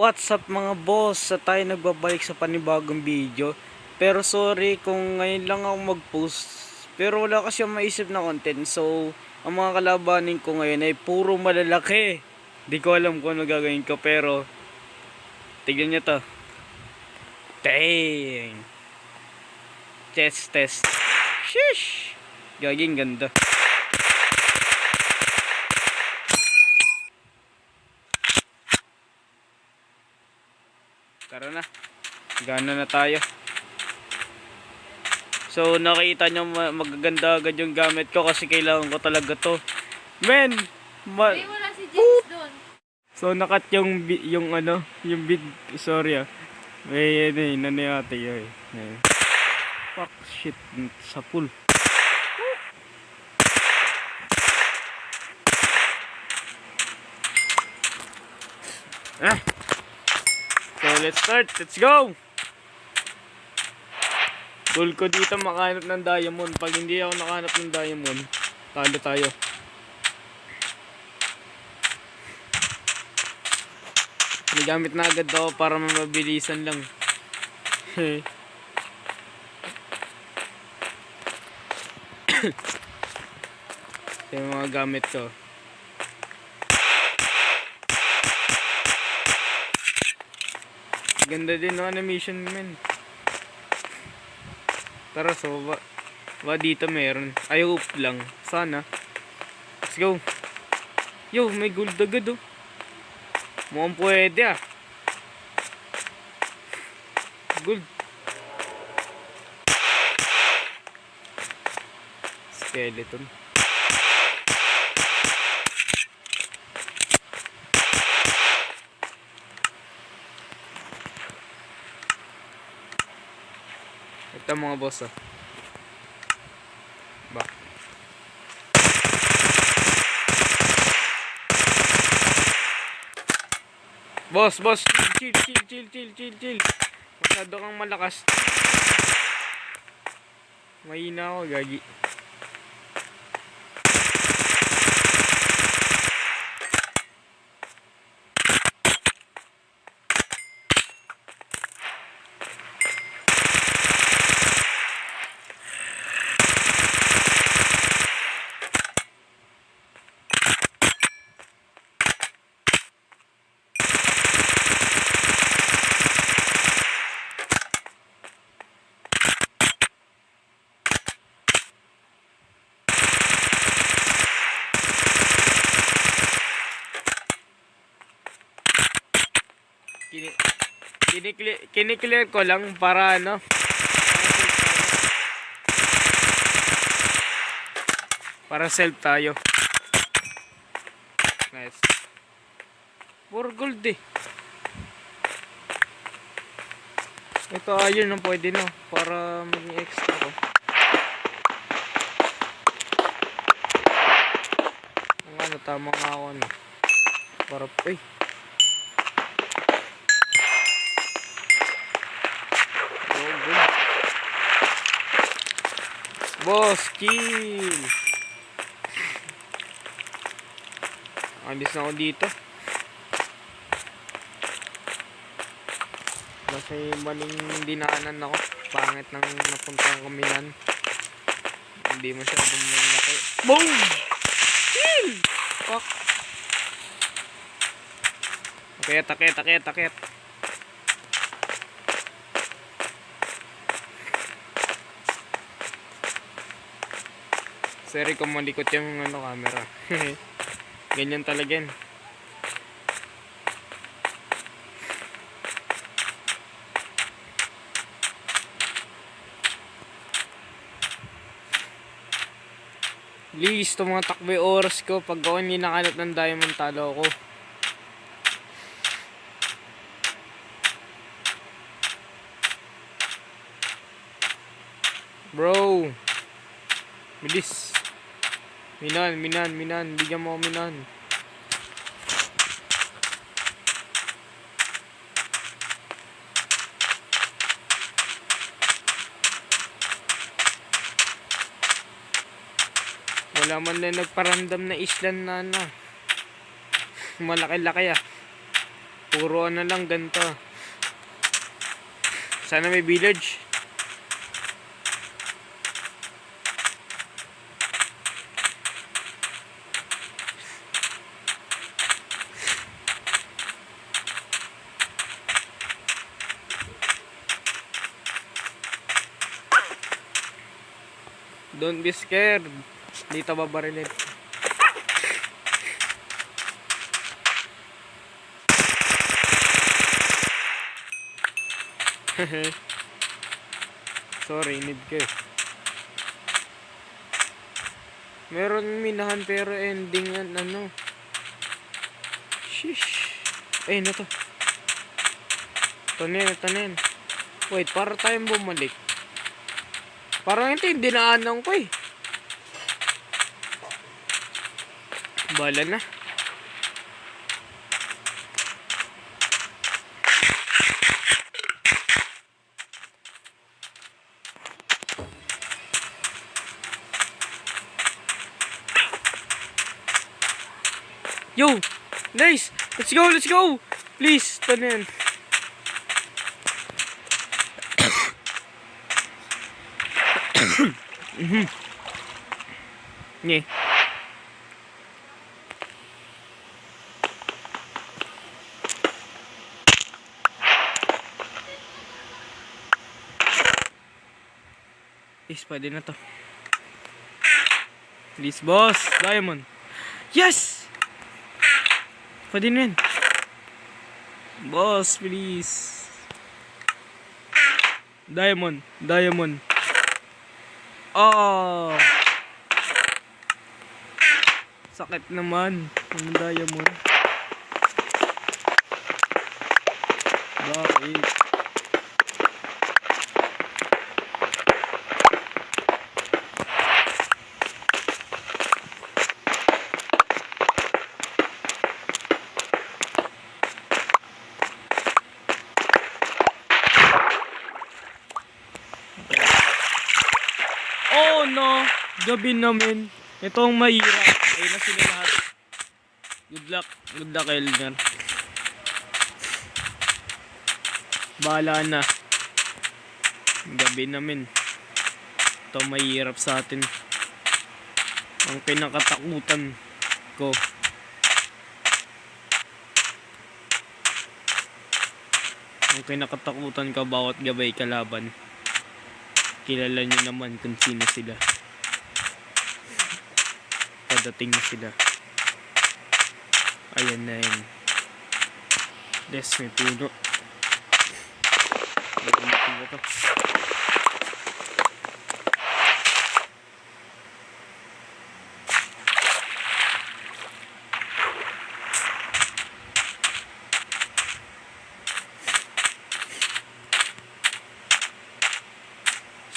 What's up mga boss? Sa tayo nagbabalik sa panibagong video. Pero sorry kung ngayon lang ako mag-post. Pero wala kasi akong maisip na content. So, ang mga kalabanin ko ngayon ay puro malalaki. Di ko alam kung ano gagawin ko. Pero, tignan nyo to. Dang! Chest test. Sheesh! Gaging ganda. Tara na. Gana na tayo. So nakita nyo magaganda agad yung gamit ko kasi kailangan ko talaga to. Men! May wala si James doon. So nakat yung yung bid, sorry ah. May nangyate yun. Fuck shit sa pool. So let's start. Let's go. Goal ko dito makahanap ng diamond. Pag hindi ako nakahanap ng diamond, talo tayo. Nagamit na agad ako para mabilisan lang. Yung mga gamit ko. Ganda din ng animation, men. Tara, so ba dito meron. I hope lang. Sana. Let's go. Yo, may gold agad oh. Mukhang pwede ah. Gold. Skeleton. Ito mga boss ah. Ba. Boss, chill. Masyado kang malakas. Mahina ako, gagi. Kiniklear ko lang para ano. Para self tayo. Nice. Puro gold eh. Ito iron na pwede no. Para maging extra ko. Ang ano tama nga ako no. Para boss, kill! Alis na ako dito. Kasi maling dinaanan ako. Pangit nang napunta kami yan. Hindi masyadong malaki. Boom! Kill! Fuck! Takit. Sorry kung malikot yung camera. Ganyan talaga yan. Please, itong mga takbo oras ko. Pag ako hindi nakalap ng diamond, talo ako. Bro. Bilis. Minan. Bigyan mo ako minan. Wala man na nagparamdam na islan na ano. Malaki-laki ah. Puro ano lang ganito. Sana may village. Don't be scared. Dito babarilin. Sorry, need ko. Meron minahan pero ending yan ano. Shish. Eh, ano to? Ito na yan. Wait, para tayong bumalik. Parang ito yung dinaanan ko eh. Bala na. Yo! Nice! Let's go! Let's go! Please, ito na yan. Nye. Is, pwede na to. Please, boss. Diamond. Yes! Pwede na yan. Boss, please. Diamond. Diamond. Oh! Sakit naman. Ang diamond. Bakit? Oh no! Gabi namin. Ito ang mahirap. Ayun na sila lahat. Good luck. Good luck, Elmer. Bahala na. Gabi namin. Ito ang mahirap sa atin. Ang pinakatakutan ko. Ang kinakatakutan ka bawat gabay kalaban. Kilala nyo naman kung sino sila. Padating na sila. Ayan na yun. Des, may puno. Gagamitin ko to.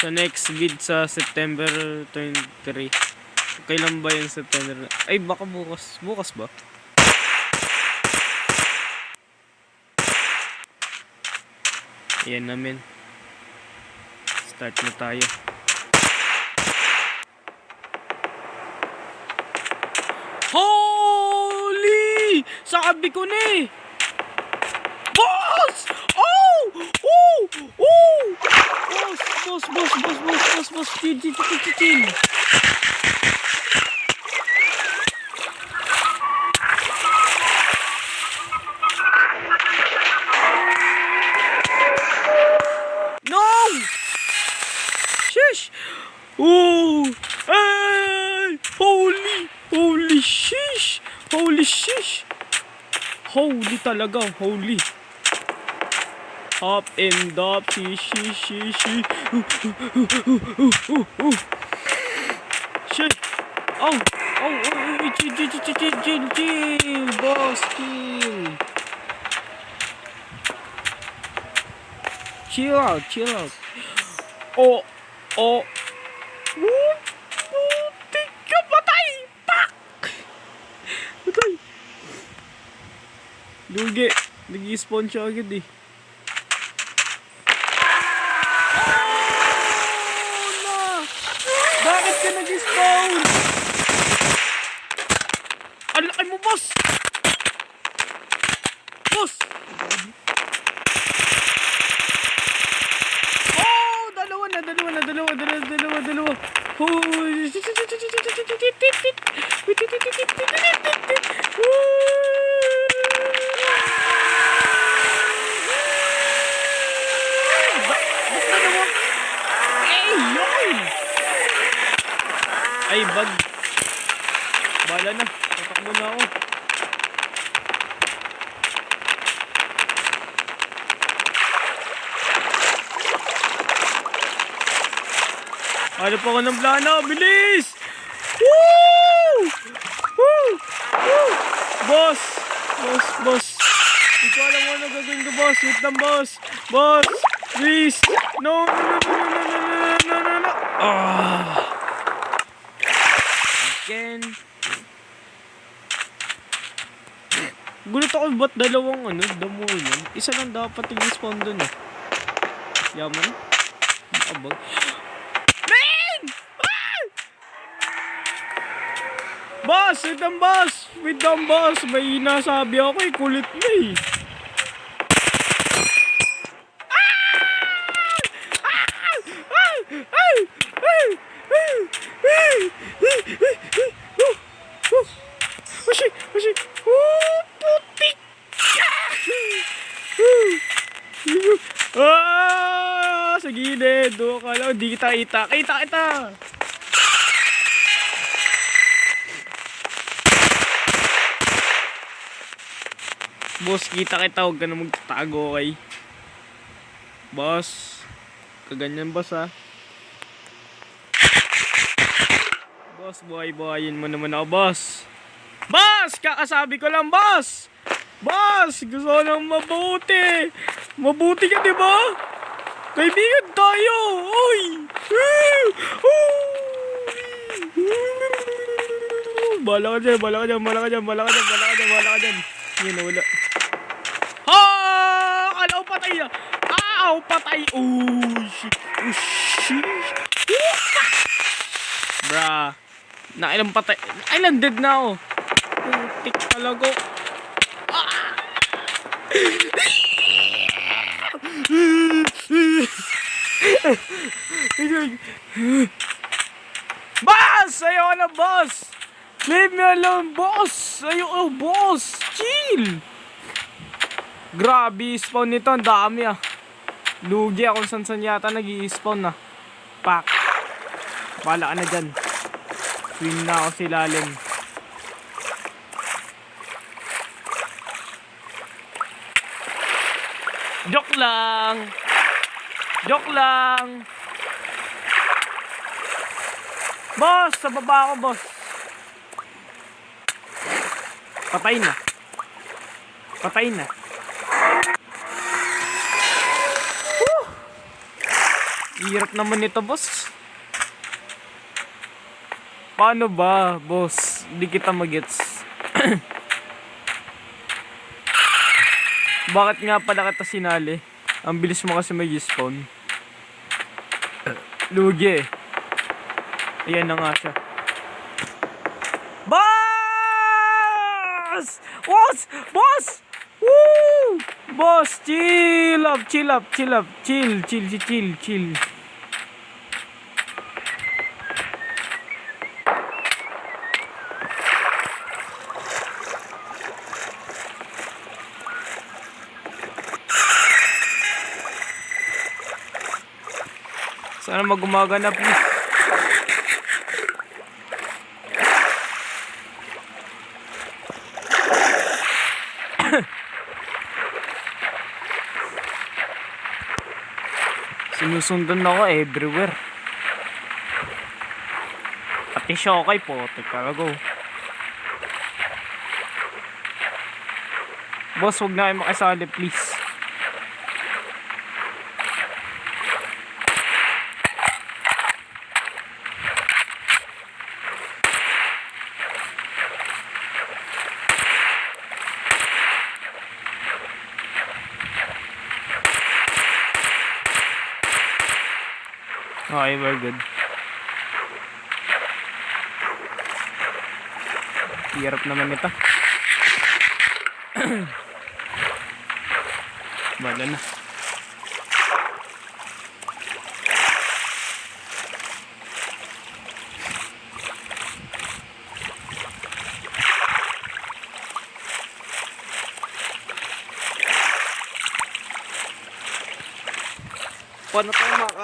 Sa next vid sa September 23. Kailan ba yung September? Ay, baka bukas. Bukas ba? Ayan namin. Start na tayo. Holy! Sabi ko na eh! Boss! Oh! Oh! Oh! Boss! Chill. No! Shish! Oh! Hey! Holy shish! Holy shish! Holy talaga, holy. Up and up, shi. Shit. Oh, chill, boss, chill. Chill out. Oh. Tika, patay! Pak! Patay. Lugi. Nag-i-spawn siya agad eh. Bakit ka nag-spawn? Ang laki mo, boss! Boss! dalawa. Hoy. Ay, bag. Bala na. Tatakbo na ako. Ano pa ko ng plano? Bilis! Woo! Woo! Woo! Boss! Hindi ko alam kung ano gagawin ko, boss. Wait lang, boss. Boss! Please! No! Again. Gulat ako, ba't dalawang damo yun? Isa lang dapat i-spawn dun eh. Yaman. Abag. Boss! Wait lang, boss! May nasabi ako eh, kulit na eh. Putik! Sa gilid! Doon ka lang, di kita kita! Kita! Boss, kita, huwag ka na magtatago, okay? Boss, kaganyan boss ha. Boss, buhay-buhayin mo naman ako, boss. Boss, kakasabi ko lang, boss. Boss, gusto ko lang mabuti. Mabuti ka, di ba? Kaibigan tayo. Oy! Bala ka dyan. Yan, nawala. Kala ko patay na. Patay. Oh, shit. Bra. Nakailang patay. Nakailang dead na ako. Putik talaga. Boss! Ayoko na, boss! Leave me alone, boss! Ayoko, boss! Chill! Grabe, spawn nito. Ang dami ah. Lugi ako san yata nag-i-spawn na. Pak. Bala ka na dyan. Swim na ako sa ilalim. Joke lang. Boss, sa baba ako, boss. Patay na. Hirap naman nito, boss. Paano ba, boss? Hindi kita magets. Bakit nga pala kita sinali? Ang bilis mo kasi mag-spawn. Lugi eh. Ayan na nga siya. Boss! Woo! Boss, chill up. Chill. Sana mag-umaga na, please. Sinusundan ako everywhere. Pati Shokai po. Teka, go. Boss, huwag na kayo makisali, please. Okay, we're good. Hirap naman ito. Bala na.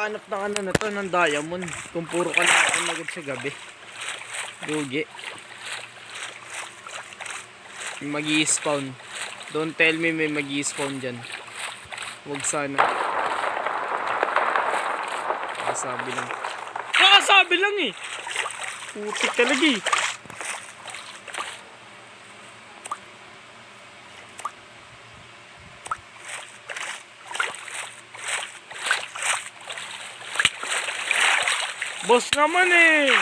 maghahanap ng ano na to, ng diamond. Kung puro ka lang agad sa gabi. Lugi. May mag-i-spawn. Don't tell me may mag-i-spawn dyan. Huwag sana. Kakasabi lang. Kakasabi lang eh! Putik talaga eh. Boss naman eh!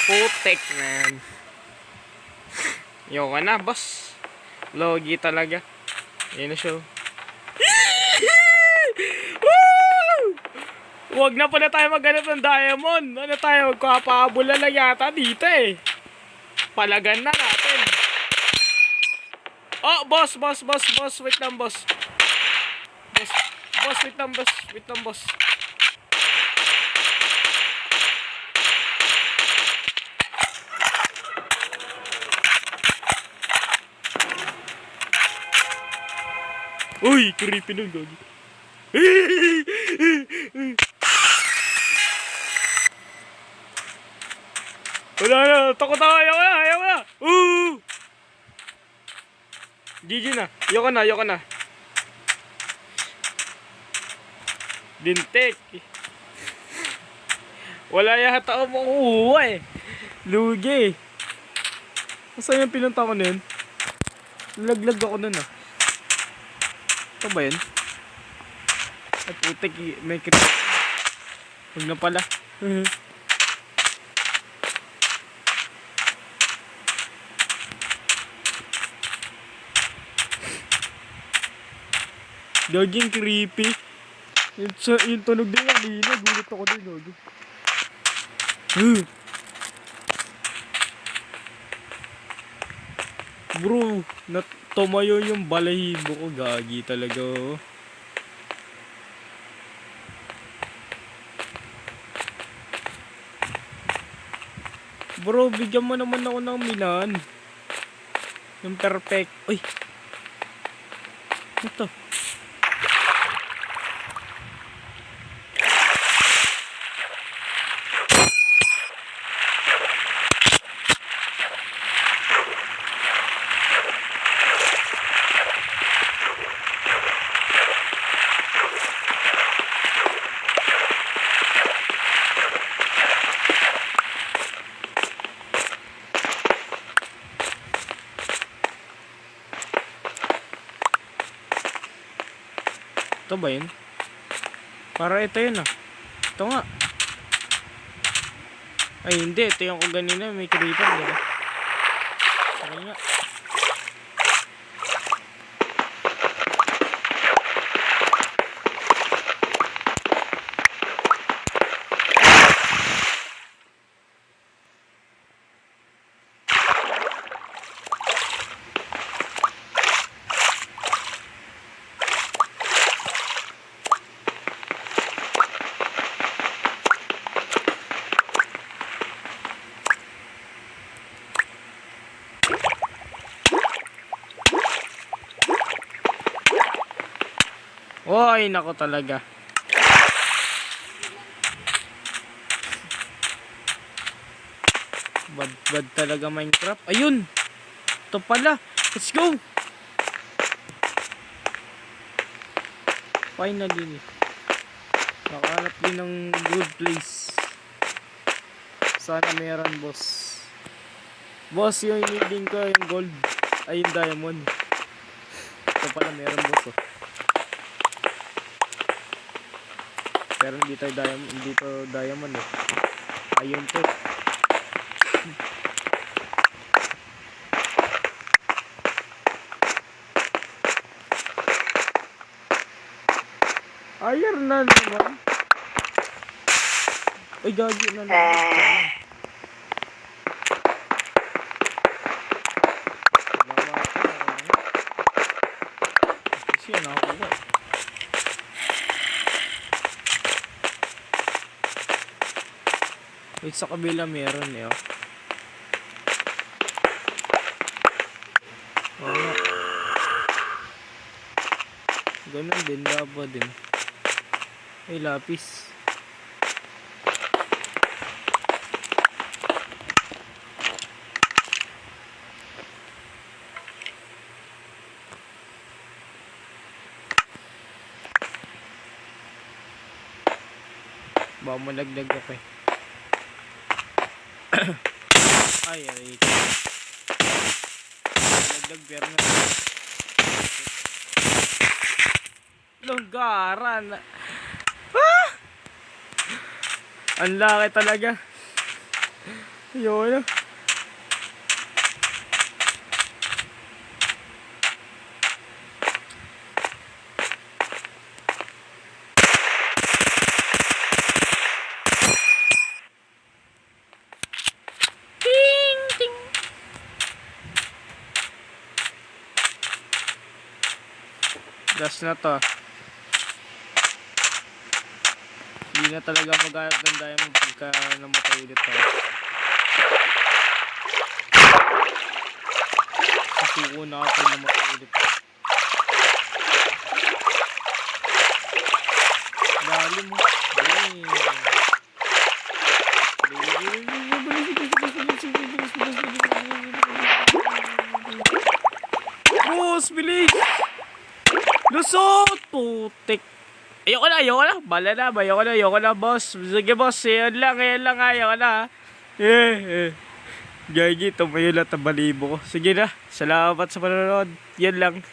Putek man. Yo ka na boss. Logi talaga. Yan na siya. Huwag na pala tayo maghanap ng diamond. Ano tayo? Magkakapahabol na lang yata dito eh. Palagan na natin. Oh, boss. Wait lang, boss. Wait lang, boss. Uy, creepy nun, gagi. Wala na, takot ako, ayaw na. GG na, ayoko na. Dintek. Wala yata ako makuha eh. Lugi. Saan yung pinunta ko na yun? Laglag ako nun ah. Ito ba yun? Ay putik, may kit. Huwag na pala. Gaging creepy. Yung tunog din kanina, gulat ako din, Gogi. Bro, tumayo yung balahibo ko, gagi talaga. Bro, bigyan mo naman ako ng minan. Yung perfect. Uy! Ito. Ito ba yun? Para ito yun ah. Ito nga. Ay hindi, ito yung kung ganina may creeper diba? Ano nga? Oy, nako talaga. Bad talaga Minecraft. Ayun. Ito pala. Let's go. Finally. Nakahanap din ng good place. Sana meron, boss. Boss, yung needing ko yung gold. Ay, yung diamond. Ito pala meron, boss. Oh. Pero hindi to diamond eh. Ayun to. Iron na naman. Ay, gagi na naman. Kasi yun nakakuha. Wait, dito sa kabila meron eh. Oh. Oo nga. Ganun din, laba din. Ay, lapis. Baka malagdag ako eh. Ay, aray. Malagdag pero na. Longgaran. Ah! Ang laki talaga. Ayun. Ting ting. Last na to. Hindi na talaga maghanap ng diamond pagka namatay ulit tayo. Susuko na ako pag namatay ulit tayo. Lalim mo. Boss, bilis! Lusot! Putik! Ayoko na. Bala na, ayoko na, boss. Sige, boss. Yan lang, ayoko na. Gagi, tumayo lahat ang balibo ko. Sige na, salamat sa panonood. Yan lang.